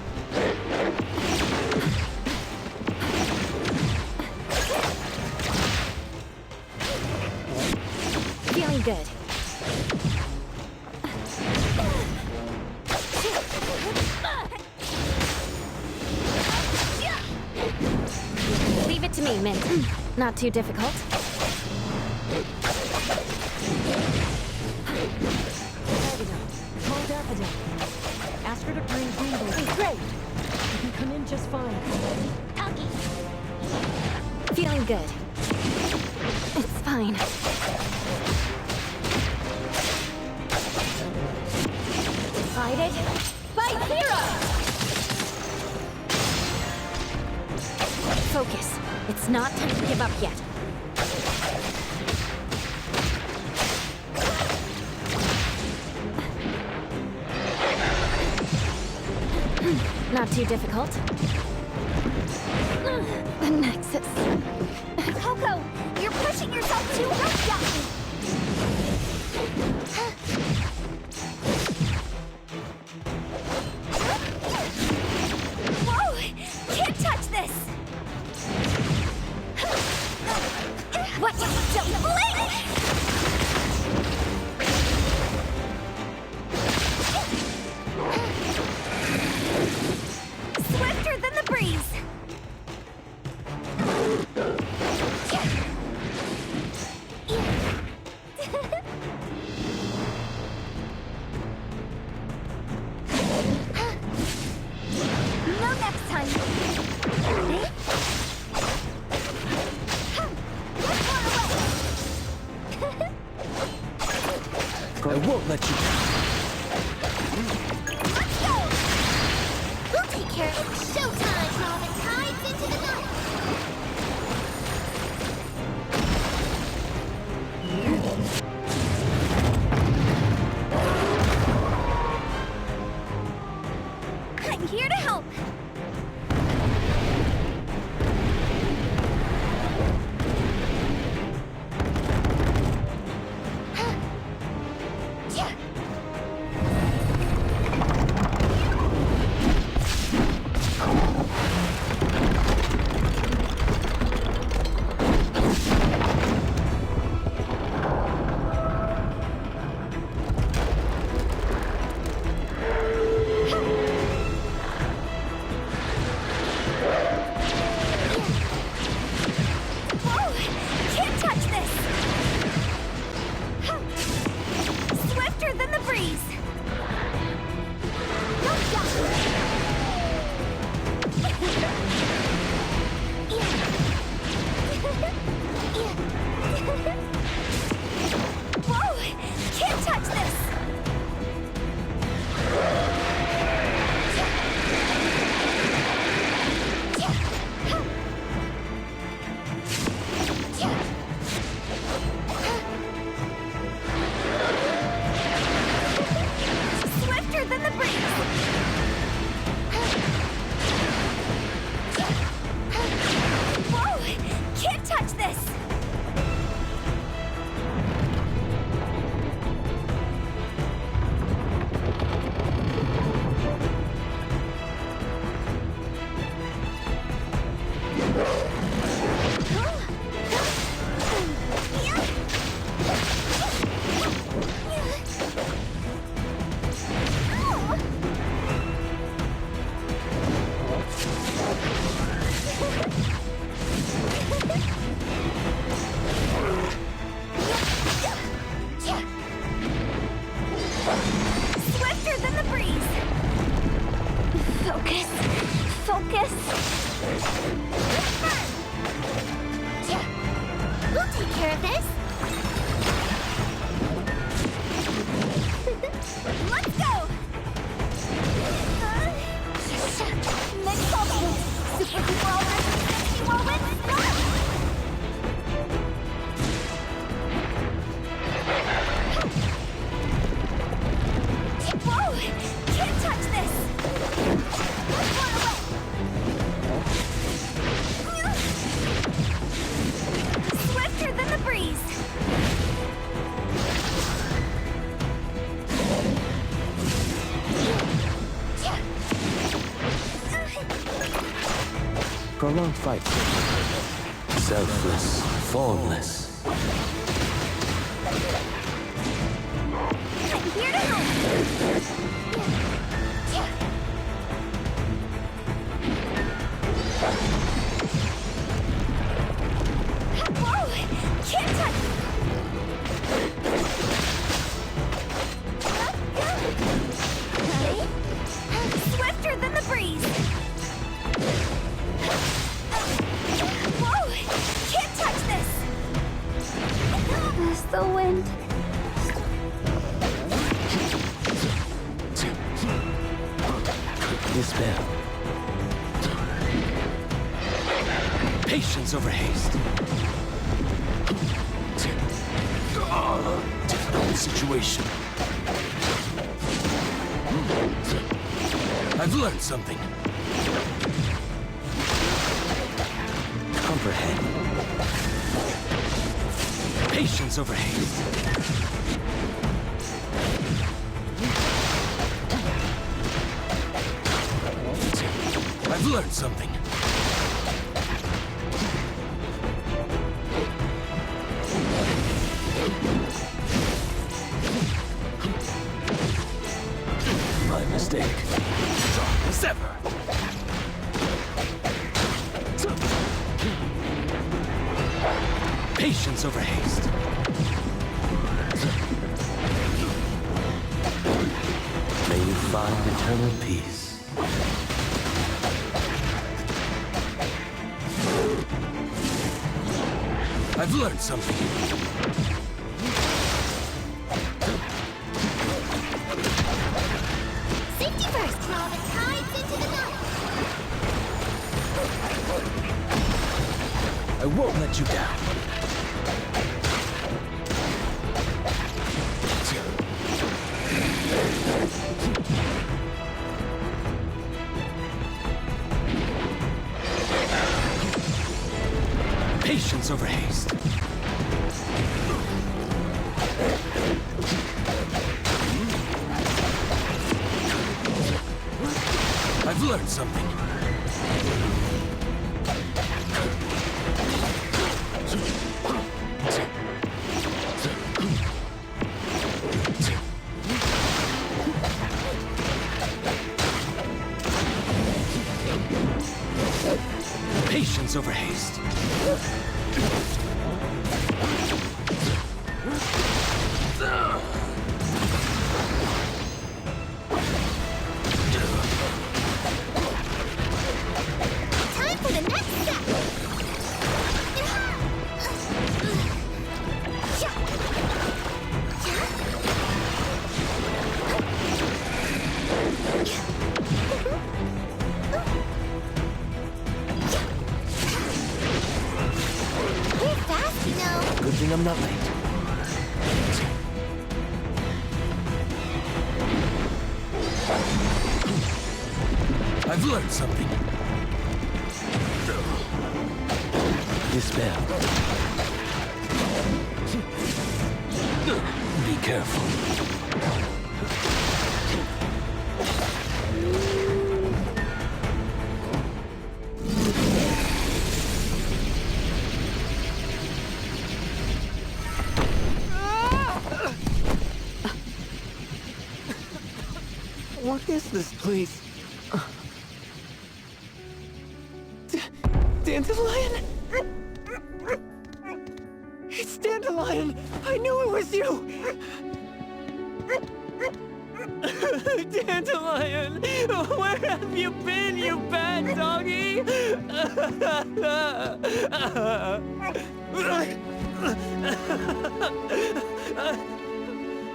Feeling good. Leave it to me, Mint. Not too difficult. Call Daffodil. Ask her to bring Boombo. Great! You can come in just fine. Feeling good. It's fine. Decided? By Zero! Focus. It's not time to give up yet. Not too difficult. The Nexus. Coco, you're pushing yourself too rough. Whoa! Can't touch this! What? Don't blink! Swifter than the breeze! No next time! I won't let you down. Let's go! We'll take care of it. Showtime! Draw the tides into the night! I'm here to help! Whoa! Can't touch this! Swifter than the breeze! Whoa! Can't touch this! Swifter than the breeze! Whoa! Can't touch this! Swifter than the breeze! Focus! Focus! We'll take care of this! Let's go! Next ultimate! Super duper ultimate! Whirlwind start! Whoa! Can't touch this! Run away! Swifter than the breeze! Prolonged fight. Selfless, formless. I'm here to help! Despair. Patience over haste. Difficult situation. I've learned something. Comprehend. Patience over haste. I've learned something. My mistake. Sharp as ever. Patience over haste. May you find eternal peace. I've learned something. Safety first! Draw the tides into the night! I won't let you down. Patience over haste. I've learned something. Patience over haste. Time for the next step! We're fast, you know. Good thing I'm not late. I've learned something. Despair. Be careful. What is this place? Dandelion? It's Dandelion! I knew it was you! Dandelion! Where have you been, you bad doggy?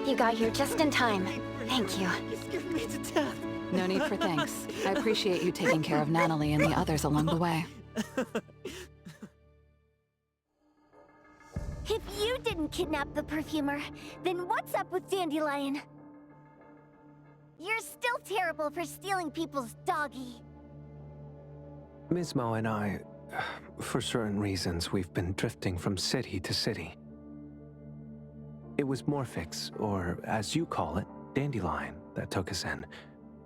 You got here just in time. Thank you. You scared me to death. No need for thanks. I appreciate you taking care of Natalie and the others along the way. If you didn't kidnap the perfumer, then what's up with Dandelion? You're still terrible for stealing people's doggy. Ms. Mo and I, for certain reasons, we've been drifting from city to city. It was Morphix, or as you call it, Dandelion, that took us in,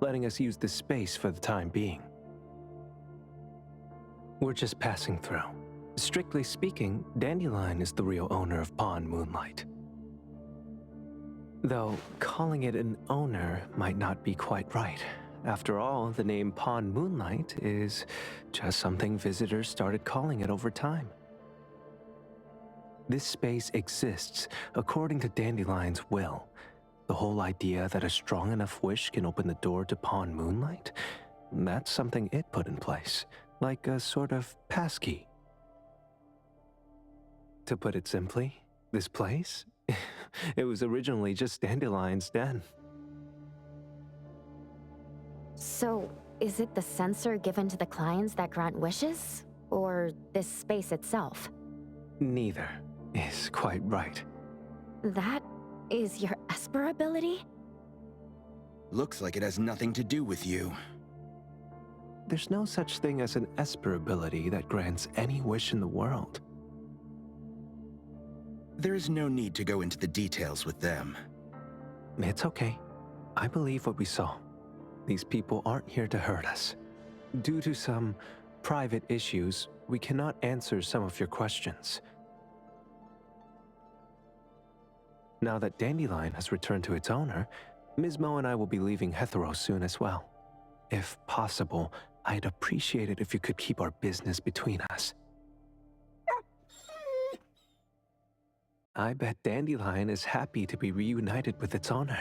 letting us use this space for the time being. We're just passing through. Strictly speaking, Dandelion is the real owner of Pawn Moonlight. Though, calling it an owner might not be quite right. After all, the name Pawn Moonlight is just something visitors started calling it over time. This space exists according to Dandelion's will. The whole idea that a strong enough wish can open the door to Pawn Moonlight? That's something it put in place, like a sort of passkey. To put it simply, this place? It was originally just Dandelion's den. So, Is it the sensor given to the clients that grant wishes? Or this space itself? Neither is quite right. That is your Esper ability? Looks like it has nothing to do with you. There's no such thing as an Esper ability that grants any wish in the world. There is no need to go into the details with them. It's okay. I believe what we saw. These people aren't here to hurt us. Due to some private issues, we cannot answer some of your questions. Now that Dandelion has returned to its owner, Ms. Mo and I will be leaving Hetero soon as well. If possible, I'd appreciate it if you could keep our business between us. I bet Dandelion is happy to be reunited with its owner.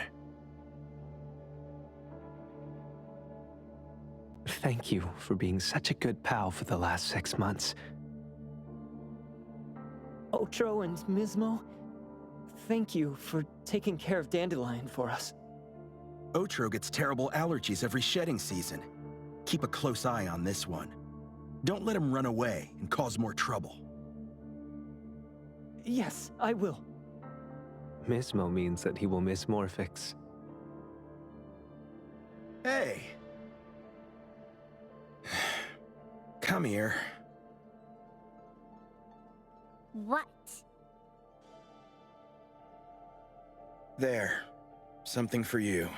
Thank you for being such a good pal for the last 6 months. Otro and Mismo, thank you for taking care of Dandelion for us. Otro gets terrible allergies every shedding season. Keep a close eye on this one. Don't let him run away and cause more trouble. Yes, I will. Mismo means that he will miss Morphix. Hey! Come here. What? There. Something for you.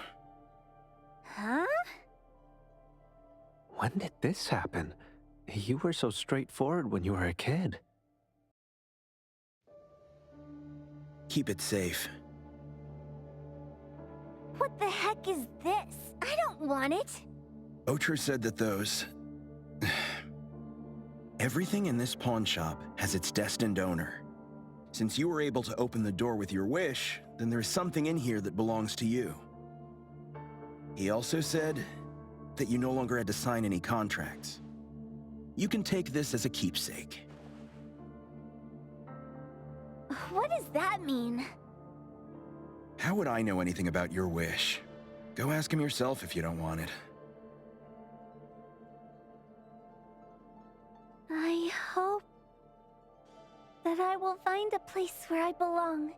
Huh? When did this happen? You were so straightforward when you were a kid. Keep it safe. What the heck is this? I don't want it. Otro said that those... Everything in this pawn shop has its destined owner. Since you were able to open the door with your wish, then there's something in here that belongs to you. He also said that you no longer had to sign any contracts. You can take this as a keepsake. What does that mean? How would I know anything about your wish? Go ask him yourself if you don't want it. I hope that I will find a place where I belong,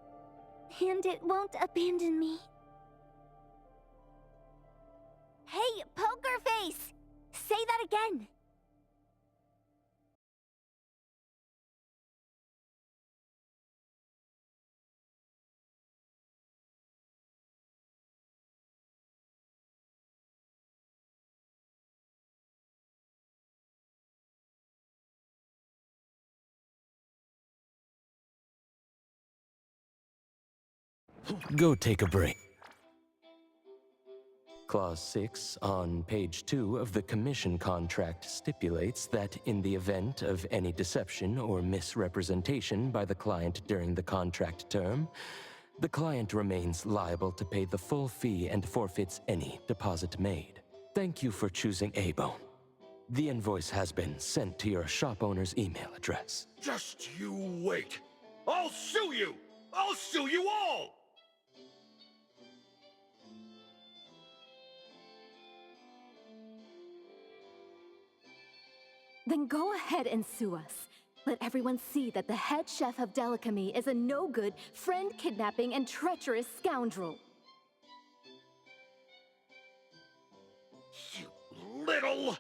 and it won't abandon me. Hey, Poker Face! Say that again! Go take a break. Clause 6 on page 2 of the commission contract stipulates that in the event of any deception or misrepresentation by the client during the contract term, the client remains liable to pay the full fee and forfeits any deposit made. Thank you for choosing A-Bone. The invoice has been sent to your shop owner's email address. Just you wait. I'll sue you! I'll sue you all! Then go ahead and sue us. Let everyone see that the head chef of Delicamy is a no-good, friend-kidnapping, and treacherous scoundrel. You little...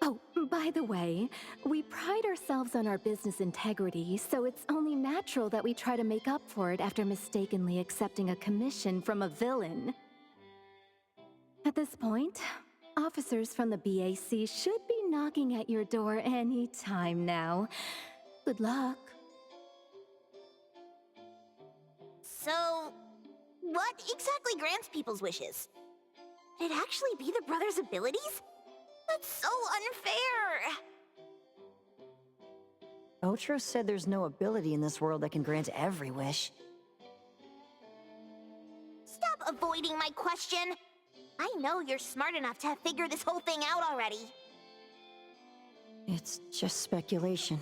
Oh, by the way, we pride ourselves on our business integrity, so it's only natural that we try to make up for it after mistakenly accepting a commission from a villain. At this point, officers from the BAC should be knocking at your door any time now. Good luck. So, what exactly grants people's wishes? Could it actually be the brothers' abilities? That's so unfair! Otro said there's no ability in this world that can grant every wish. Stop avoiding my question! I know you're smart enough to have figured this whole thing out already. It's just speculation.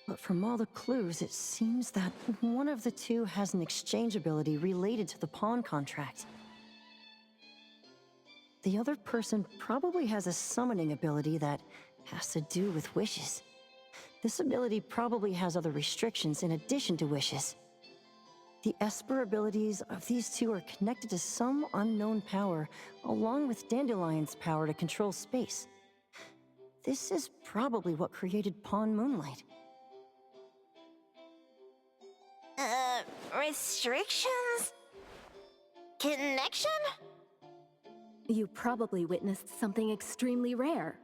But from all the clues, it seems that one of the two has an exchange ability related to the pawn contract. the other person probably has a summoning ability that has to do with wishes. This ability probably has other restrictions in addition to wishes. The Esper abilities of these two are connected to some unknown power, along with Dandelion's power to control space. This is probably what created Pawn Moonlight. Restrictions? Connection? You probably witnessed something extremely rare.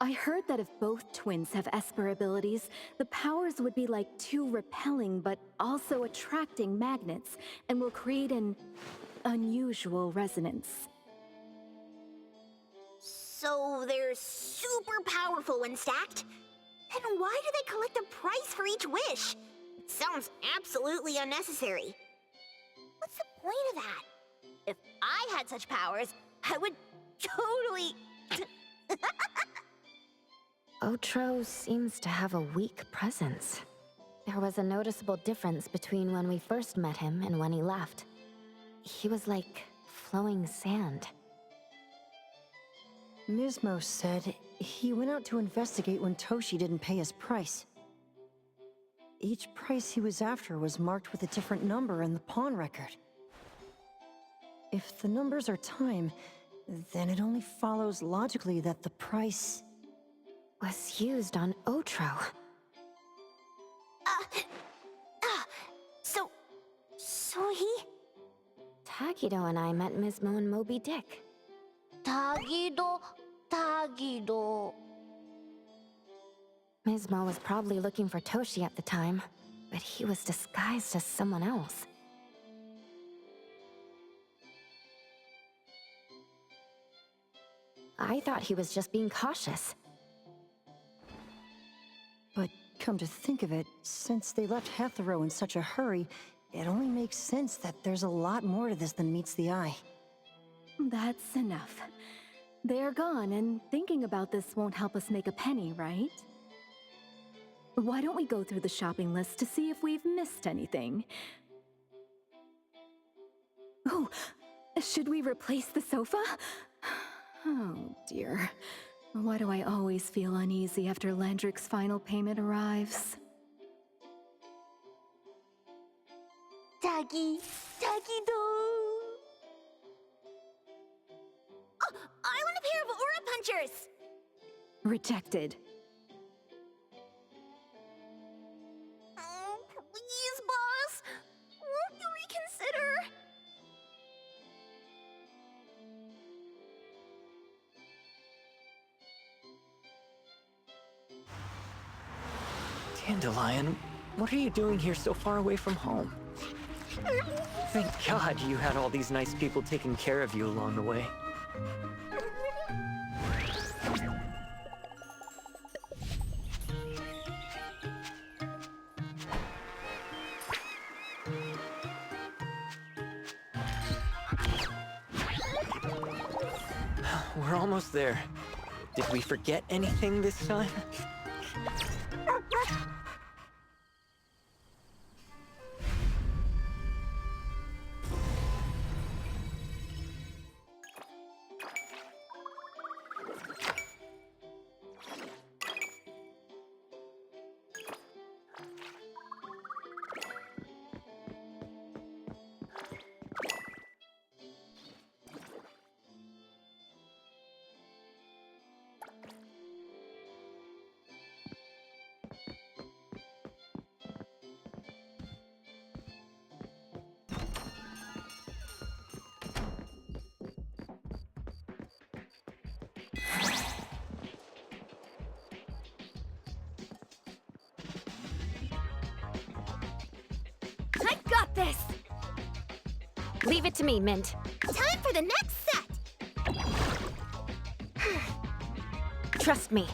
I heard that if both twins have Esper abilities, the powers would be like two repelling but also attracting magnets and will create an unusual resonance. So they're super powerful when stacked? Then why do they collect a price for each wish? It sounds absolutely unnecessary. What's the point of that? If I had such powers, I would totally... Otro seems to have a weak presence. There was a noticeable difference between when we first met him and when he left. He was like flowing sand. Mismo said he went out to investigate when Toshi didn't pay his price. Each price he was after was marked with a different number in the pawn record. If the numbers are time, then it only follows logically that the price was used on Otro. So he... Tagido and I met Mismo and Moby Dick. Tagido. Mismo was probably looking for Toshi at the time, but he was disguised as someone else. I thought he was just being cautious. But come to think of it, since they left Hatharo in such a hurry, it only makes sense that there's a lot more to this than meets the eye. That's enough. They're gone, and thinking about this won't help us make a penny, right? Why don't we go through the shopping list to see if we've missed anything? Oh, should we replace the sofa? Oh dear. Why do I always feel uneasy after Landrick's final payment arrives? Tagido. Oh, I want a pair of aura punchers! Rejected. Oh, please, boss. Won't you reconsider? Dandelion, what are you doing here so far away from home? Thank God you had all these nice people taking care of you along the way. We're almost there. Did we forget anything this time? I got this! Leave it to me, Mint. Time for the next set! Trust me,